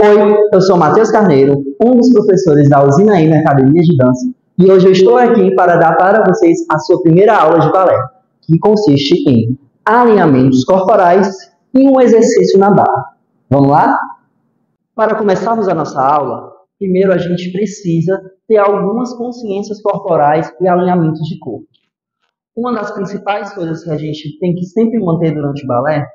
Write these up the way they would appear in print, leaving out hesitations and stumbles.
Oi, eu sou Matheus Carneiro, um dos professores da Usina M Academia de Dança, e hoje eu estou aqui para dar para vocês a sua primeira aula de balé, que consiste em alinhamentos corporais e um exercício na barra. Vamos lá? Para começarmos a nossa aula, primeiro a gente precisa ter algumas consciências corporais e alinhamentos de corpo. Uma das principais coisas que a gente tem que sempre manter durante o balé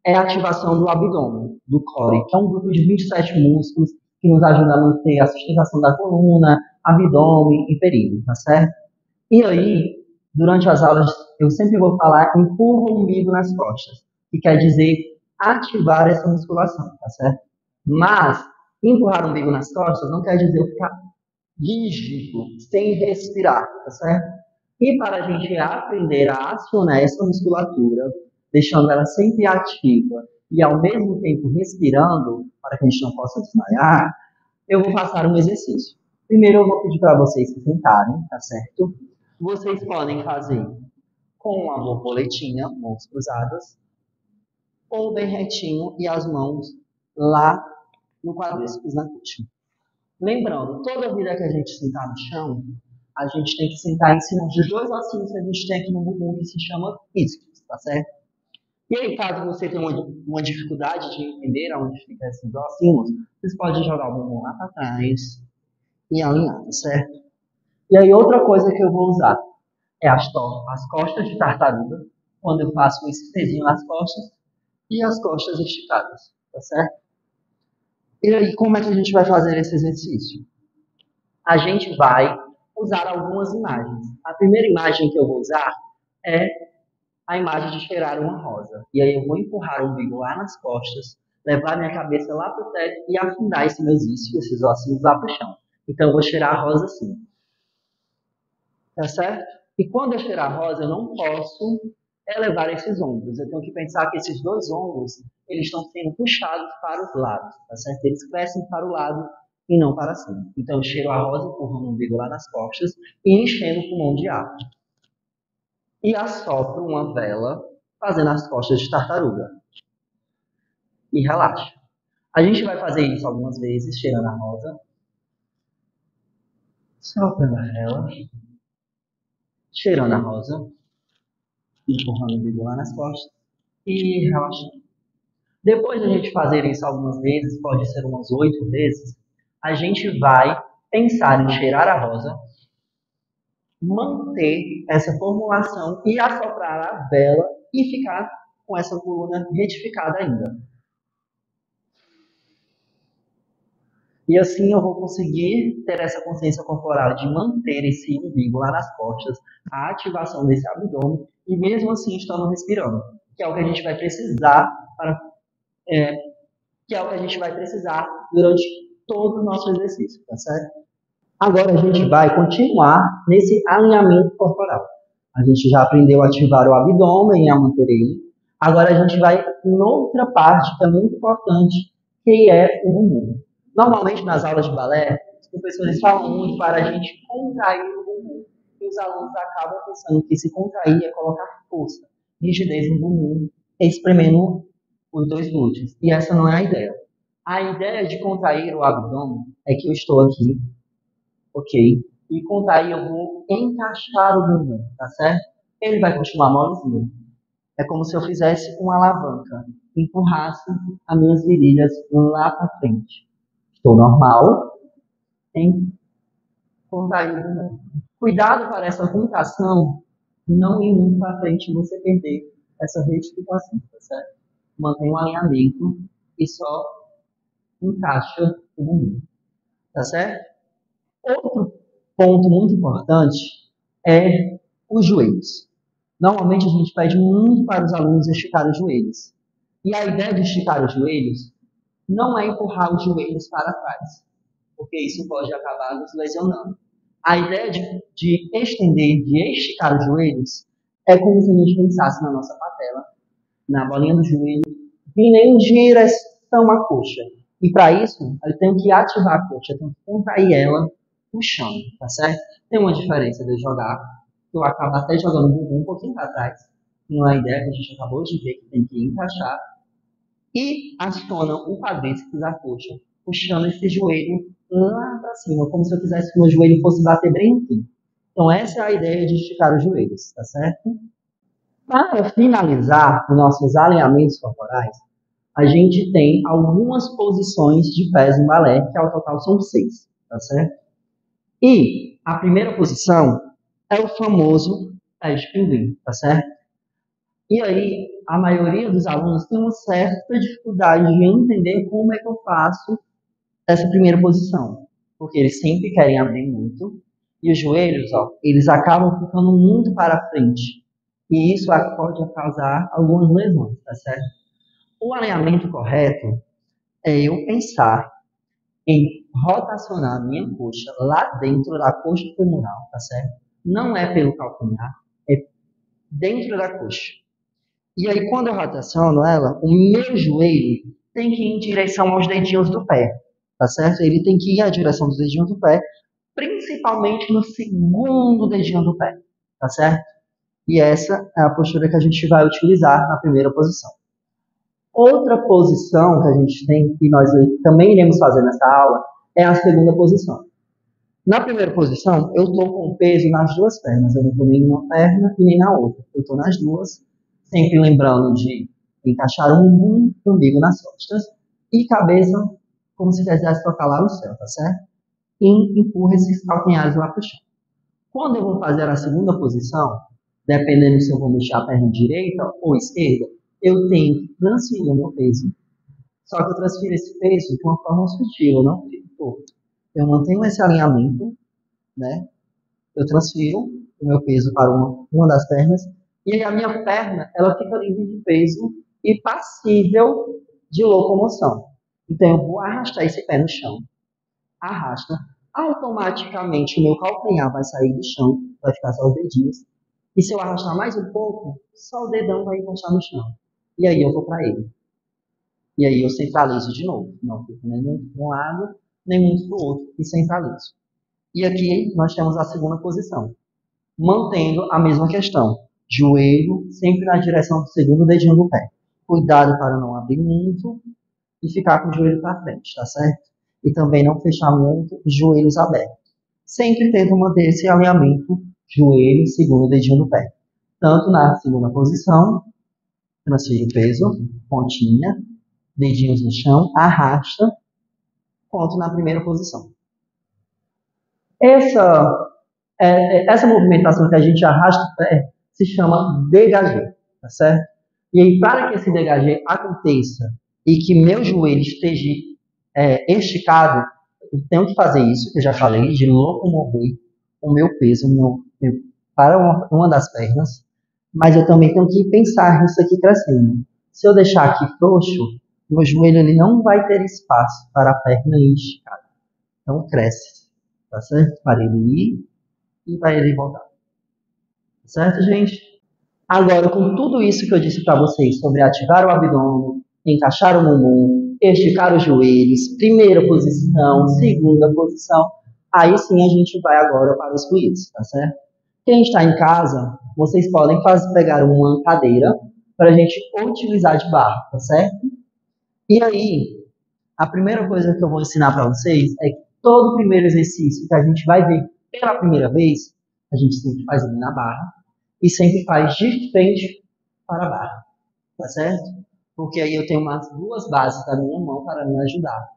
é a ativação do abdômen, do core, que é um grupo de 27 músculos que nos ajuda a manter a sustentação da coluna, abdômen e períneum, tá certo? E aí, durante as aulas, eu sempre vou falar empurra o umbigo nas costas, que quer dizer ativar essa musculação, tá certo? Mas empurrar o umbigo nas costas não quer dizer ficar rígido, sem respirar, tá certo? E para a gente aprender a acionar essa musculatura, deixando ela sempre ativa e ao mesmo tempo respirando, para que a gente não possa desmaiar, eu vou passar um exercício. Primeiro eu vou pedir para vocês se sentarem, tá certo? Vocês podem fazer com a borboletinha, mãos cruzadas, ou bem retinho e as mãos lá no quadríceps na coxa. Lembrando, toda vida que a gente sentar no chão, a gente tem que sentar em cima de dois ossinhos que a gente tem aqui no bumbum, que se chama isquios, tá certo? E aí, caso você tenha uma dificuldade de entender onde ficam esses ossinhos, vocês podem jogar o bumbum lá para trás e alinhar, tá certo? E aí, outra coisa que eu vou usar é as costas de tartaruga, quando eu faço esse pezinho nas costas, e as costas esticadas, tá certo? E aí, como é que a gente vai fazer esse exercício? A gente vai usar algumas imagens. A primeira imagem que eu vou usar é a imagem de cheirar uma rosa. E aí eu vou empurrar o umbigo lá nas costas, levar minha cabeça lá para o teto e afundar esses meus isquios, esses ossinhos lá para o chão. Então eu vou cheirar a rosa assim. Tá certo? E quando eu cheirar a rosa, eu não posso elevar esses ombros. Eu tenho que pensar que esses dois ombros, eles estão sendo puxados para os lados. Tá certo? Eles crescem para o lado e não para cima. Então eu cheiro a rosa, empurrando o umbigo lá nas costas e enchendo o pulmão de ar. E assopro uma vela fazendo as costas de tartaruga. E relaxa. A gente vai fazer isso algumas vezes, cheirando a rosa. Soprando a vela. Cheirando a rosa. Empurrando o umbigo lá nas costas. E relaxando. Depois de a gente fazer isso algumas vezes, pode ser umas 8 vezes, a gente vai pensar em cheirar a rosa, manter essa formulação e assoprar a vela e ficar com essa coluna retificada ainda. E assim eu vou conseguir ter essa consciência corporal de manter esse umbigo lá nas costas, a ativação desse abdômen e mesmo assim estando respirando, que é o que a gente vai precisar durante todo o nosso exercício, tá certo? Agora a gente vai continuar nesse alinhamento corporal. A gente já aprendeu a ativar o abdômen e a manter ele. Agora a gente vai em outra parte que é muito importante, que é o bumbum. Normalmente nas aulas de balé, os professores falam muito para a gente contrair o bumbum. E os alunos acabam pensando que se contrair é colocar força, rigidez no bumbum, espremendo os dois glúteos. E essa não é a ideia. A ideia de contrair o abdômen é que eu estou aqui, ok? E contrair eu vou encaixar o bumbum, tá certo? Ele vai continuar molezinho. É como se eu fizesse uma alavanca, empurrasse as minhas virilhas lá para frente. Estou normal em contrair o bumbum. Cuidado para essa contração não ir muito para frente e você perder essa retificação, tá certo? Mantém o alinhamento e só encaixa o bumbum, tá certo? Outro ponto muito importante é os joelhos. Normalmente a gente pede muito para os alunos esticar os joelhos. E a ideia de esticar os joelhos não é empurrar os joelhos para trás, porque isso pode acabar nos lesionando. A ideia de estender, de esticar os joelhos, é como se a gente pensasse na nossa patela, na bolinha do joelho, e nem em direção à coxa. E para isso, eu tenho que ativar a coxa, eu tenho que contrair ela puxando, tá certo? Tem uma diferença de eu jogar, eu acabo até jogando o bumbum um pouquinho para trás, não é a ideia que a gente acabou de ver que tem que encaixar, e aciona o quadríceps da coxa, puxando esse joelho lá para cima, como se eu quisesse que o meu joelho fosse bater bem aqui. Então, essa é a ideia de esticar os joelhos, tá certo? Para finalizar os nossos alinhamentos corporais, a gente tem algumas posições de pés no balé, que ao total são 6, tá certo? E a primeira posição é o famoso pé de pinguim, tá certo? E aí, a maioria dos alunos tem uma certa dificuldade de entender como é que eu faço essa primeira posição, porque eles sempre querem abrir muito, e os joelhos, ó, eles acabam ficando muito para frente, e isso pode causar algumas lesões, tá certo? O alinhamento correto é eu pensar em rotacionar a minha coxa lá dentro da coxa femoral, tá certo? Não é pelo calcanhar, é dentro da coxa. E aí, quando eu rotaciono ela, o meu joelho tem que ir em direção aos dedinhos do pé, tá certo? Ele tem que ir à direção dos dedinhos do pé, principalmente no segundo dedinho do pé, tá certo? E essa é a postura que a gente vai utilizar na primeira posição. Outra posição que a gente tem, e nós também iremos fazer nessa aula, é a segunda posição. Na primeira posição, eu estou com peso nas duas pernas, eu não estou nem numa perna e nem na outra, eu estou nas duas, sempre lembrando de encaixar o umbigo nas costas e cabeça como se quisesse tocar lá no céu, tá certo? E empurra esses calcanhares lá para o chão. Quando eu vou fazer a segunda posição, dependendo se eu vou mexer a perna direita ou esquerda, eu tenho que transferir o meu peso. Só que eu transfiro esse peso de uma forma sutil, eu não fico torto. Eu mantenho esse alinhamento, né? Eu transfiro o meu peso para uma das pernas, e aí a minha perna, ela fica livre de peso e passível de locomoção. Então eu vou arrastar esse pé no chão. Arrasta. Automaticamente o meu calcanhar vai sair do chão, vai ficar só os dedinhos. E se eu arrastar mais um pouco, só o dedão vai encostar no chão. E aí eu vou para ele. E aí eu centralizo de novo. Não fico nem muito para um lado, nem muito para o outro. E centralizo. E aqui nós temos a segunda posição. Mantendo a mesma questão. Joelho sempre na direção do segundo dedinho do pé. Cuidado para não abrir muito e ficar com o joelho para frente, tá certo? E também não fechar muito os joelhos abertos. Sempre tento manter esse alinhamento joelho, segundo dedinho do pé. Tanto na segunda posição, transfere o peso, pontinha, dedinhos no chão, arrasta, quanto na primeira posição. Essa movimentação que a gente arrasta o pé se chama dégagé, tá certo? E aí, para que esse dégagé aconteça e que meu joelho esteja esticado, eu tenho que fazer isso, que eu já falei, de locomover o meu peso para uma das pernas, mas eu também tenho que pensar nisso aqui crescendo. Se eu deixar aqui frouxo, meu joelho ele não vai ter espaço para a perna ir esticada. Então cresce, tá certo? Para ele ir e para ele voltar. Tá certo, gente? Agora, com tudo isso que eu disse para vocês sobre ativar o abdômen, encaixar o bumbum, esticar os joelhos, primeira posição, segunda posição, aí sim a gente vai agora para os fluidos, tá certo? Quem está em casa, vocês podem pegar uma cadeira para a gente utilizar de barra, tá certo? E aí, a primeira coisa que eu vou ensinar para vocês é que todo primeiro exercício que a gente vai ver pela primeira vez, a gente sempre faz ele na barra e sempre faz de frente para a barra, tá certo? Porque aí eu tenho umas duas bases da minha mão para me ajudar.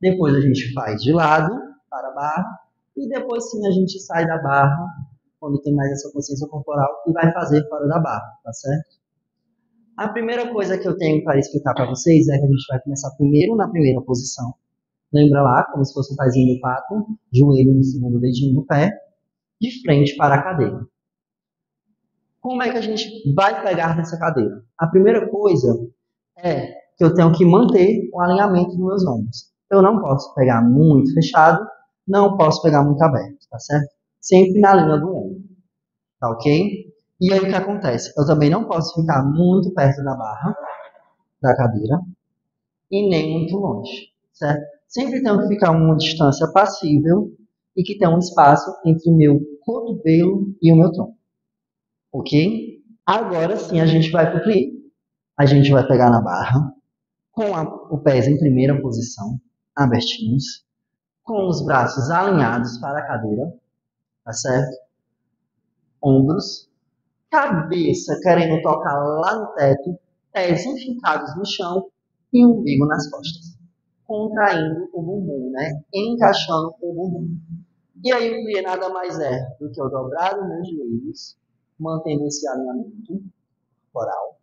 Depois a gente faz de lado para a barra e depois sim a gente sai da barra quando tem mais essa consciência corporal e vai fazer fora da barra, tá certo? A primeira coisa que eu tenho para explicar para vocês é que a gente vai começar primeiro na primeira posição. Lembra lá, como se fosse um pezinho de pato, joelho no segundo dedinho do pé, de frente para a cadeira. Como é que a gente vai pegar nessa cadeira? A primeira coisa é que eu tenho que manter o alinhamento dos meus ombros. Eu não posso pegar muito fechado, não posso pegar muito aberto, tá certo? Sempre na linha do ombro, tá ok? E aí o que acontece? Eu também não posso ficar muito perto da barra da cadeira e nem muito longe, certo? Sempre tenho que ficar uma distância passível e que tenha um espaço entre o meu cotovelo e o meu tronco, ok? Agora sim a gente vai para o plie. A gente vai pegar na barra com o pé em primeira posição, abertinhos, com os braços alinhados para a cadeira, tá certo? Ombros, cabeça querendo tocar lá no teto, pés enfincados no chão e o umbigo nas costas. Contraindo o bumbum, né? Encaixando o bumbum. E aí o plie nada mais é do que eu dobrar os meus joelhos, mantendo esse alinhamento corporal,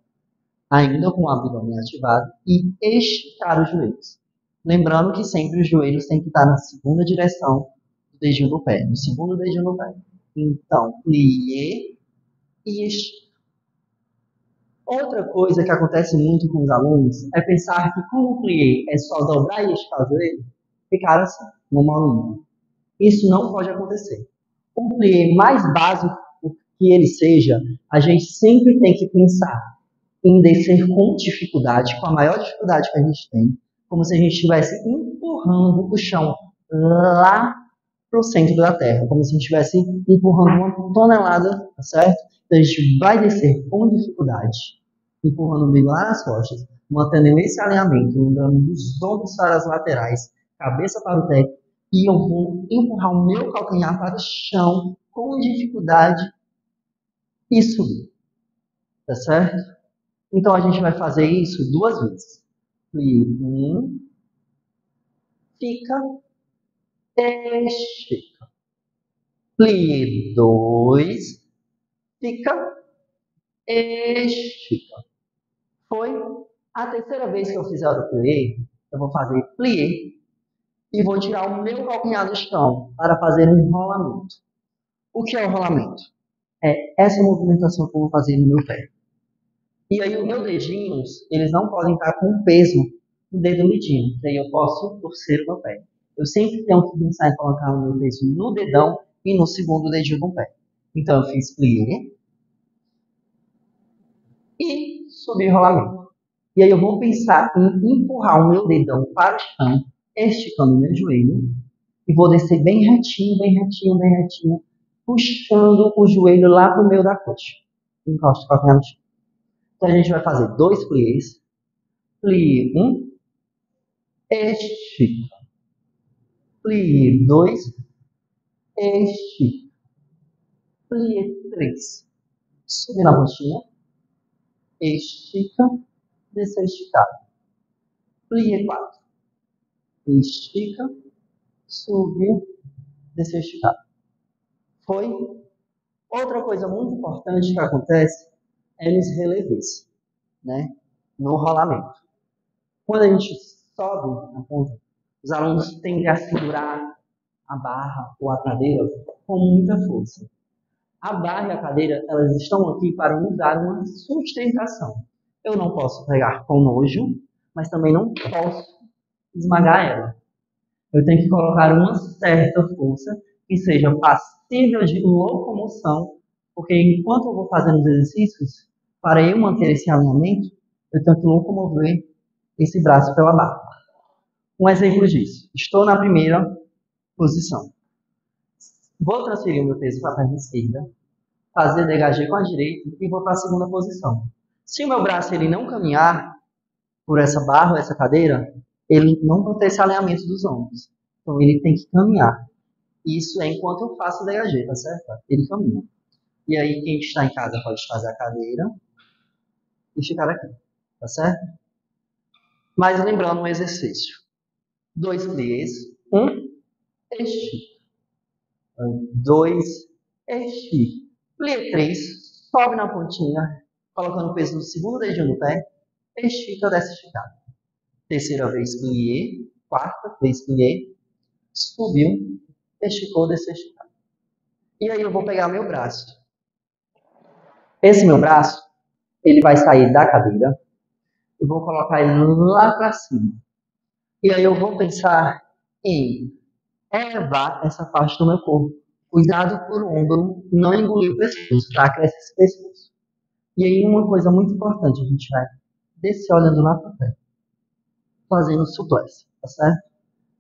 ainda com o abdômen ativado, e esticar os joelhos. Lembrando que sempre os joelhos têm que estar na segunda direção do dedinho do pé, no segundo dedinho do pé. Então, plié e estica. Outra coisa que acontece muito com os alunos é pensar que como o plié é só dobrar e esticar o joelho, ficar assim, no molinho. Isso não pode acontecer. O plié mais básico que ele seja, a gente sempre tem que pensar em descer com dificuldade, com a maior dificuldade que a gente tem, como se a gente estivesse empurrando o chão lá para o centro da terra, como se a gente estivesse empurrando uma tonelada, tá certo? Então a gente vai descer com dificuldade, empurrando o umbigo lá nas costas, mantendo esse alinhamento, lembrando dos ombros para as laterais, cabeça para o teto, e eu vou empurrar o meu calcanhar para o chão com dificuldade e subir, tá certo? Então a gente vai fazer isso 2 vezes. Plie 1, fica, estica. Plie 2, fica, estica. Foi? A terceira vez que eu fizer o plié, eu vou fazer plié e vou tirar o meu calcanhar do chão para fazer um rolamento. O que é o rolamento? É essa movimentação que eu vou fazer no meu pé. E aí os meus dedinhos, eles não podem estar com peso no dedo midinho, que aí eu posso torcer o meu pé. Eu sempre tenho que pensar em colocar o meu peso no dedão e no segundo dedinho do pé. Então eu fiz plié e subi o rolamento. E aí eu vou pensar em empurrar o meu dedão para o chão, esticando o meu joelho, e vou descer bem retinho, bem retinho, bem retinho, puxando o joelho lá para o meio da coxa. Encosta o calcanhar no chão. Então a gente vai fazer 2 pliés. Plie 1, estica. Plie 2, estica. Plie 3, subir na pontinha, estica, desceu esticado. Plie 4, estica, subiu, desceu esticado. Foi? Outra coisa muito importante que acontece é nos relevés, né? No rolamento. Quando a gente sobe na ponta, os alunos tendem a segurar a barra ou a cadeira com muita força. A barra e a cadeira, elas estão aqui para nos dar uma sustentação. Eu não posso pegar com nojo, mas também não posso esmagar ela. Eu tenho que colocar uma certa força que seja passível de locomoção, porque enquanto eu vou fazendo os exercícios, para eu manter esse alinhamento, eu tenho que locomover esse braço pela barra. Um exemplo disso. Estou na primeira posição. Vou transferir o meu peso para a perna esquerda, fazer dégagé com a direita e vou para a segunda posição. Se o meu braço ele não caminhar por essa barra ou essa cadeira, ele não vai ter esse alinhamento dos ombros. Então ele tem que caminhar. Isso é enquanto eu faço o dégagé, tá certo? Ele caminha. E aí quem está em casa pode fazer a cadeira e ficar aqui, tá certo? Mas lembrando um exercício. 2 pliés, 1, estica. 2, estica. Plié 3, sobe na pontinha, colocando o peso no segundo dedinho do pé, estica, desce esticado. Terceira vez plié, quarta vez plié, subiu, esticou, desceu esticado. E aí eu vou pegar meu braço. Esse meu braço, ele vai sair da cadeira, eu vou colocar ele lá para cima. E aí eu vou pensar em elevar essa parte do meu corpo. Cuidado por o ombro não engolir o pescoço, tá? Cresce esse pescoço. E aí uma coisa muito importante, a gente vai descer olhando lá para frente, fazendo suplex, tá certo?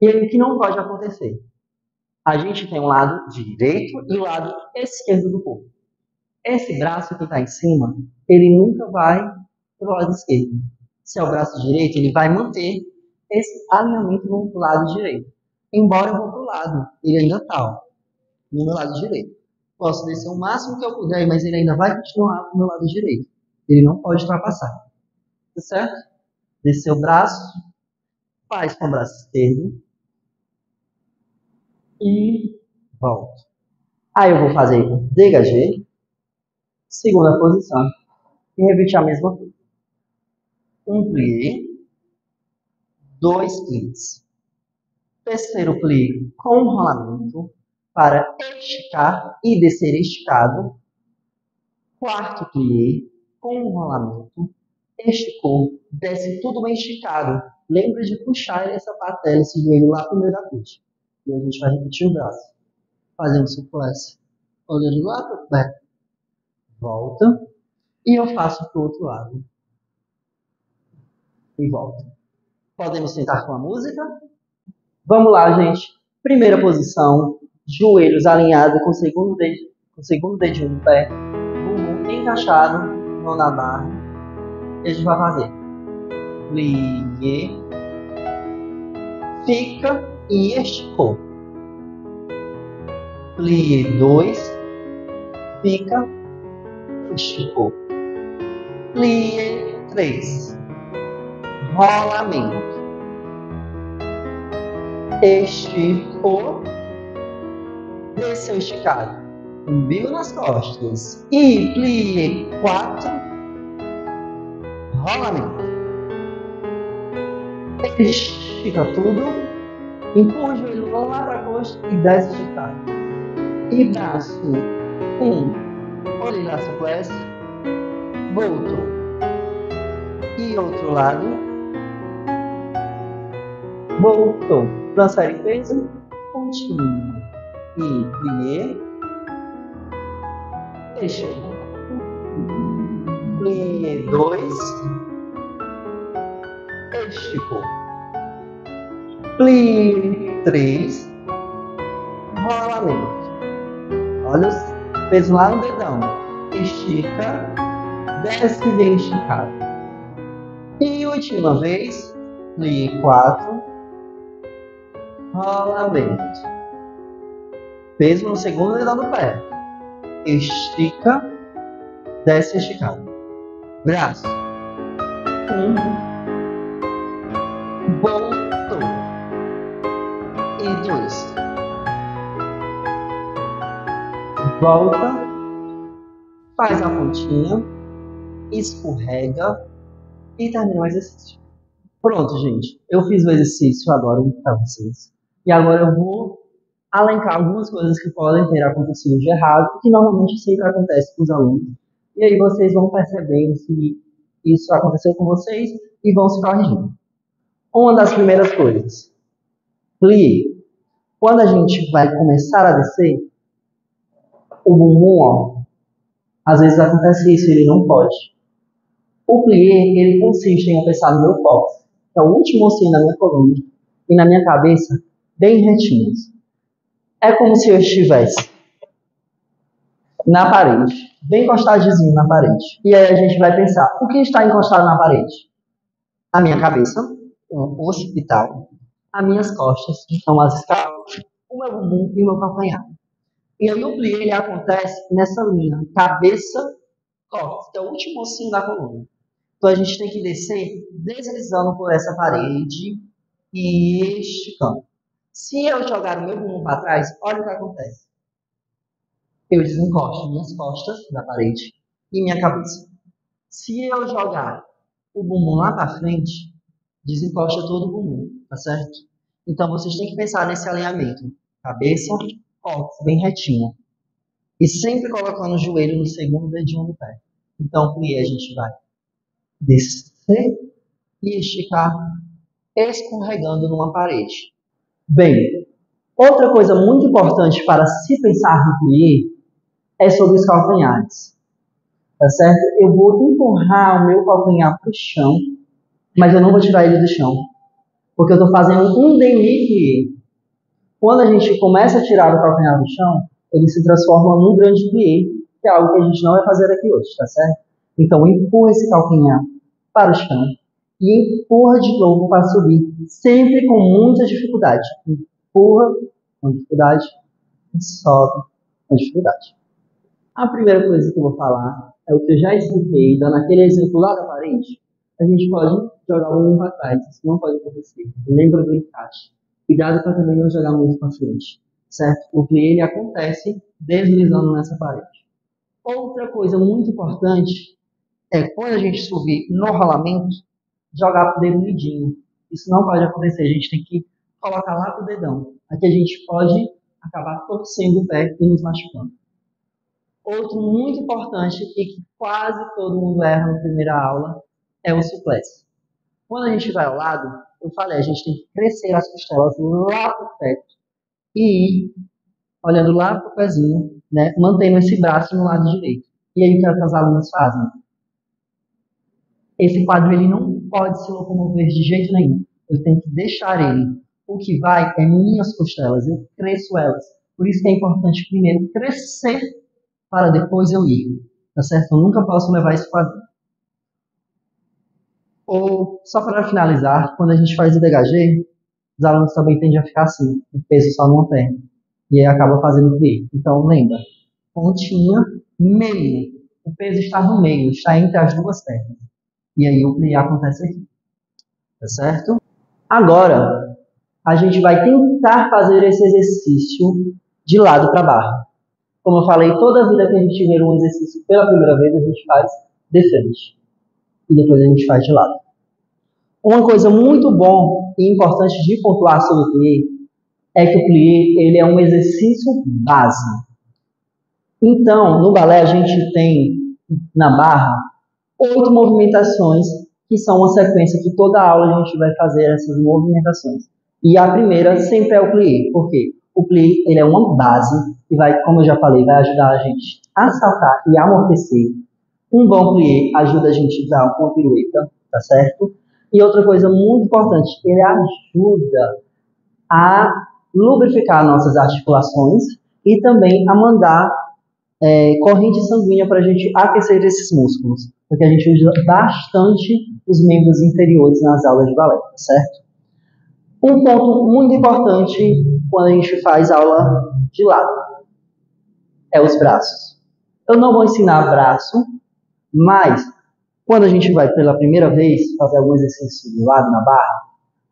E aí o que não pode acontecer? A gente tem o lado direito e o lado esquerdo do corpo. Esse braço que está em cima, ele nunca vai para o lado esquerdo. Se é o braço direito, ele vai manter esse alinhamento no lado direito. Embora eu vou para o lado, ele ainda está no meu lado direito. Posso descer o máximo que eu puder, mas ele ainda vai continuar no meu lado direito. Ele não pode ultrapassar. Tá certo? Descer o braço, faz com o braço esquerdo e volta. Aí eu vou fazer dégagé, segunda posição, e repetir a mesma coisa. Um plié, 2 pliés. Terceiro plié com rolamento para esticar e descer esticado. Quarto plié com rolamento, esticou, desce tudo bem esticado. Lembra de puxar essa patela, esse joelho lá pro meio da coxa. E a gente vai repetir o braço. Fazendo suplex. Olhando lá para o pé. Volta. E eu faço pro outro lado. E volta. Podemos sentar com a música? Vamos lá, gente. Primeira posição. Joelhos alinhados com o segundo dedinho do pé. Bumbum encaixado, mão na barra. E a gente vai fazer plié, fica e esticou. Plié 2, fica, esticou. Plié 3, rolamento. Esticou, desceu esticado. Umbigo nas costas. E plié 4, rolamento. Estica tudo, empurra o joelho lá para a costa e desce esticado. E braço 1, olhe lá suplex, voltou. E outro lado, voltou. Transfere peso, continua. E plié, esticou. Plié 2, esticou. Plié 3, rolamento. Olha o peso lá no dedão. Estica, desce bem esticado. E última vez, plié 4, rolamento. Peso no segundo dedão do pé. Estica, desce esticado. Braço. 1, voltou. E 2. Volta, faz a pontinha, escorrega e termina o exercício. Pronto, gente. Eu fiz o exercício agora para vocês. E agora eu vou alencar algumas coisas que podem ter acontecido de errado, que normalmente sempre acontece com os alunos. E aí vocês vão percebendo se isso aconteceu com vocês e vão se corrigindo. Uma das primeiras coisas. Plié. Quando a gente vai começar a descer, o bumbum, ó, às vezes acontece isso, ele não pode. O plié, ele consiste em eu pensar no meu cóccix, que é o último ossinho da minha coluna, e na minha cabeça, bem retinhos. É como se eu estivesse na parede, bem encostadinho na parede. E aí a gente vai pensar, o que está encostado na parede? A minha cabeça, o occipital, as minhas costas, que são as escalas, o meu bumbum e o meu calcanhar. E aí o plié, ele acontece nessa linha, cabeça-cóccix, que é o último ossinho da coluna. Então a gente tem que descer deslizando por essa parede e esticando. Se eu jogar o meu bumbum para trás, olha o que acontece. Eu desencosto minhas costas da parede e minha cabeça. Se eu jogar o bumbum lá para frente, desencosta todo o bumbum, tá certo? Então vocês têm que pensar nesse alinhamento. Cabeça, cóccix, bem retinho. E sempre colocando o joelho no segundo dedinho do pé. Então, plié, a gente vai descer e esticar, escorregando numa parede. Bem, outra coisa muito importante para se pensar no plié é sobre os calcanhares. Tá certo? Eu vou empurrar o meu calcanhar para o chão, mas eu não vou tirar ele do chão. Porque eu estou fazendo um demi-plié. Quando a gente começa a tirar o calcanhar do chão, ele se transforma num grande plié, que é algo que a gente não vai fazer aqui hoje, tá certo? Então, empurra esse calcanhar para o chão e empurra de novo para subir, sempre com muita dificuldade. Empurra com dificuldade e sobe com dificuldade. A primeira coisa que eu vou falar é o que eu já expliquei, dando aquele exemplo lá da parede. A gente pode jogar o bumbum para trás, isso não pode acontecer. Lembra do encaixe. Cuidado para também não jogar muito para frente, certo? O plie ele acontece deslizando nessa parede. Outra coisa muito importante é quando a gente subir no rolamento, jogar para o dedo midinho. Isso não pode acontecer, a gente tem que colocar lá com o dedão. Aqui a gente pode acabar torcendo o pé e nos machucando. Outro muito importante e que quase todo mundo erra na primeira aula é o suplex. Quando a gente vai ao lado, eu falei, a gente tem que crescer as costelas lá para o teto e ir olhando lá para o pezinho, né, mantendo esse braço no lado direito. E aí o que as alunas fazem? Esse quadro ele não pode se locomover de jeito nenhum. Eu tenho que deixar ele. O que vai é minhas costelas, eu cresço elas. Por isso que é importante primeiro crescer para depois eu ir. Tá certo? Eu nunca posso levar esse quadro. Ou, só para finalizar, quando a gente faz o DHG, os alunos também tendem a ficar assim, o peso só numa perna. E aí acaba fazendo plie. Então, lembra, pontinha, meio. O peso está no meio, está entre as duas pernas. E aí o plie acontece aqui. Tá certo? Agora, a gente vai tentar fazer esse exercício de lado para barra. Como eu falei, toda vida que a gente vê um exercício pela primeira vez, a gente faz de frente. E depois a gente faz de lado. Uma coisa muito bom e importante de pontuar sobre o plie é que o plie ele é um exercício base. Então, no balé a gente tem na barra 8 movimentações que são uma sequência que toda aula a gente vai fazer essas movimentações. E a primeira sempre é o plie. Por quê? O plie ele é uma base que vai, como eu já falei, vai ajudar a gente a saltar e amortecer. Um bom plie ajuda a gente a dar uma pirueta, tá certo? E outra coisa muito importante, ele ajuda a lubrificar nossas articulações e também a mandar corrente sanguínea para a gente aquecer esses músculos, porque a gente usa bastante os membros inferiores nas aulas de balé, tá certo? Um ponto muito importante quando a gente faz aula de lado é os braços. Eu não vou ensinar braço, mas quando a gente vai pela primeira vez fazer algum exercício de lado na barra,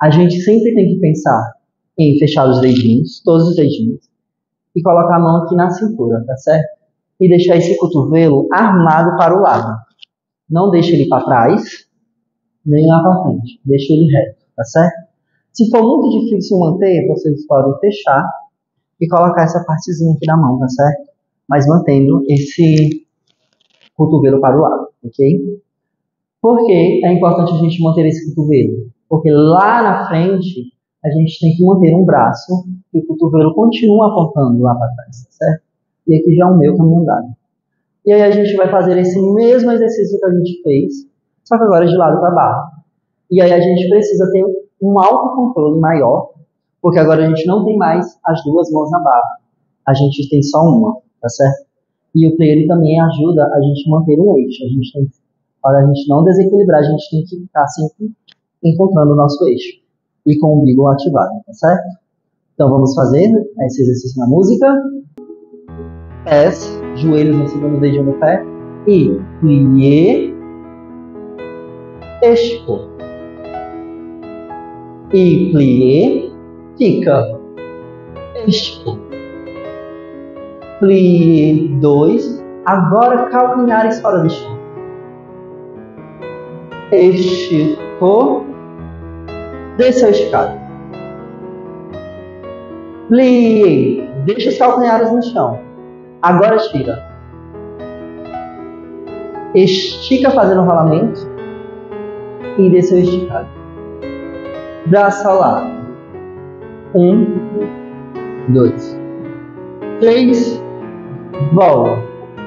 a gente sempre tem que pensar em fechar os dedinhos, todos os dedinhos, e colocar a mão aqui na cintura, tá certo? E deixar esse cotovelo armado para o lado. Não deixe ele para trás, nem lá para frente. Deixe ele reto, tá certo? Se for muito difícil manter, vocês podem fechar e colocar essa partezinha aqui da mão, tá certo? Mas mantendo esse cotovelo para o lado, ok? Por que é importante a gente manter esse cotovelo? Porque lá na frente, a gente tem que manter um braço e o cotovelo continua apontando lá para trás, tá certo? E aqui já é o meu caminho andado. E aí a gente vai fazer esse mesmo exercício que a gente fez, só que agora de lado para baixo. E aí a gente precisa ter um autocontrole maior, porque agora a gente não tem mais as duas mãos na barra. A gente tem só uma, tá certo? E o plie ele também ajuda a gente manter um eixo. A gente tem, para a gente não desequilibrar, a gente tem que ficar sempre encontrando o nosso eixo. E com o umbigo ativado, tá certo? Então vamos fazer esse exercício na música. Pés, joelhos no segundo dedinho do pé. E plie, esticou. E plie, fica. Esticou. Plie 2. Agora calcanhares fora do chão. Esticou. Desceu esticado. Plie. Deixa os calcanhares no chão. Agora tira. Estica fazendo o rolamento. E desceu esticado. Braço ao lado. 1, 2, 3. Volta.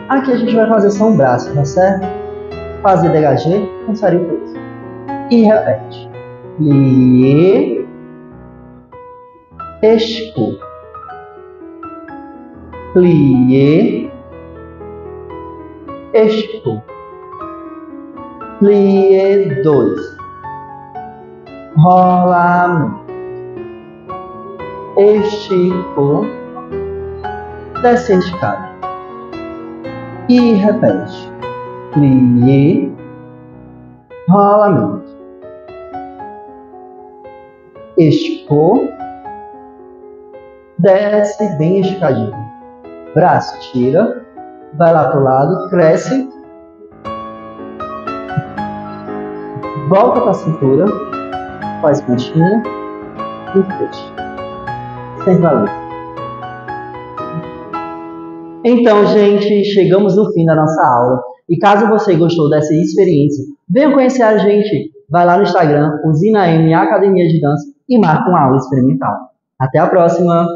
Aqui a gente vai fazer só um braço, tá certo? Fazer DHG, transferir o peso. E repete. Plie. Esticou. Plie. Esticou. Plie 2. rolamento. Esticou, desce a escada e repete. Plie, rolamento. Esticou, desce bem esticadinho. Braço, tira, vai lá pro lado, cresce, volta para a cintura, faz pontinha e fecha. Sem valor. Então, gente, chegamos no fim da nossa aula. E caso você gostou dessa experiência, venha conhecer a gente. Vai lá no Instagram, Usina M Academia de Dança, e marca uma aula experimental. Até a próxima!